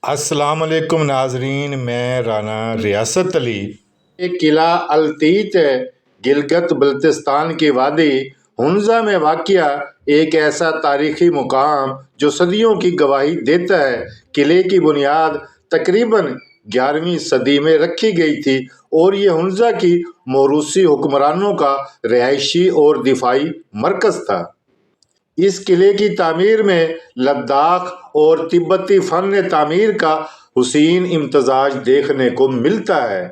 अस्सलाम वालेकुम नाजरीन, मैं राना रियासत अली। एक किला अलतीत है, गिलगित बल्तिस्तान की वादी हुन्ज़ा में वाक़िया एक ऐसा तारीख़ी मुकाम जो सदियों की गवाही देता है। किले की बुनियाद तकरीबन 11वीं सदी में रखी गई थी और ये हुन्ज़ा की मोरूसी हुक्मरानों का रिहायशी और दिफाई मरकज़ था। इस किले की तामीर में लद्दाख और तिब्बती फ़न तामीर का हुसीन इम्तजाज देखने को मिलता है।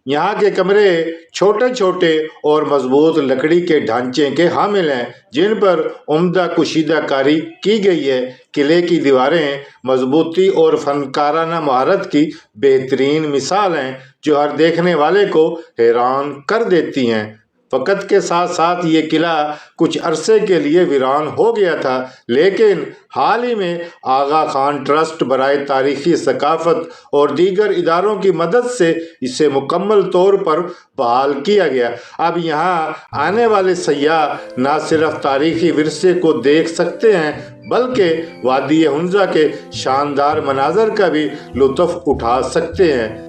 यहाँ के कमरे छोटे छोटे और मजबूत लकड़ी के ढांचे के हामिल हैं, जिन पर उम्दा कुशीदा कारी की गई है। किले की दीवारें मजबूती और फनकाराना महारत की बेहतरीन मिसाल हैं, जो हर देखने वाले को हैरान कर देती हैं। वक़्त के साथ साथ ये किला कुछ अरसे के लिए वीरान हो गया था, लेकिन हाल ही में आगा खान ट्रस्ट बराए तारीख़ी सकाफ़त और दीगर इदारों की मदद से इसे मुकम्मल तौर पर बहाल किया गया। अब यहाँ आने वाले सयाह न सिर्फ तारीख़ी विरसे को देख सकते हैं, बल्कि वादी हुन्ज़ा के शानदार मनाजर का भी लुत्फ़ उठा सकते हैं।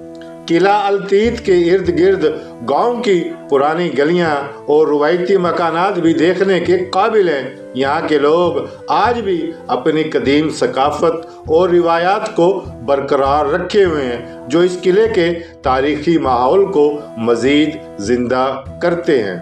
किला अलतीत के इर्द गिर्द गांव की पुरानी गलियां और रुवायती मकानात भी देखने के काबिल हैं। यहाँ के लोग आज भी अपनी कदीम सकाफत और रिवायात को बरकरार रखे हुए हैं, जो इस किले के तारीखी माहौल को मज़ीद ज़िंदा करते हैं।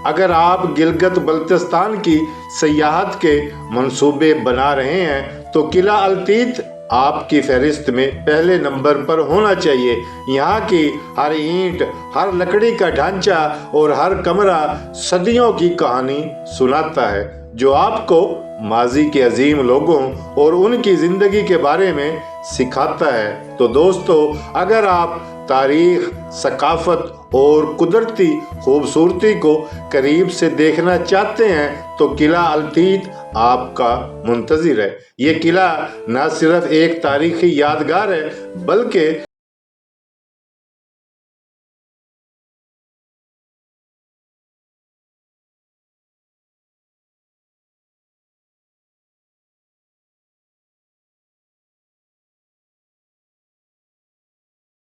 अगर आप गिलगित बल्तिस्तान की सयाहत के मंसूबे बना रहे हैं तो किला अलतीत आपकी फहरिस्त में पहले नंबर पर होना चाहिए। यहाँ की हर ईंट, हर लकड़ी का ढांचा और हर कमरा सदियों की कहानी सुनाता है, जो आपको माजी के अजीम लोगों और उनकी ज़िंदगी के बारे में सिखाता है। तो दोस्तों, अगर आप तारीख़, सकाफ़त और कुदरती खूबसूरती को करीब से देखना चाहते हैं तो किला अलतीत आपका मुंतज़िर है। ये किला न सिर्फ एक तारीख़ी यादगार है, बल्कि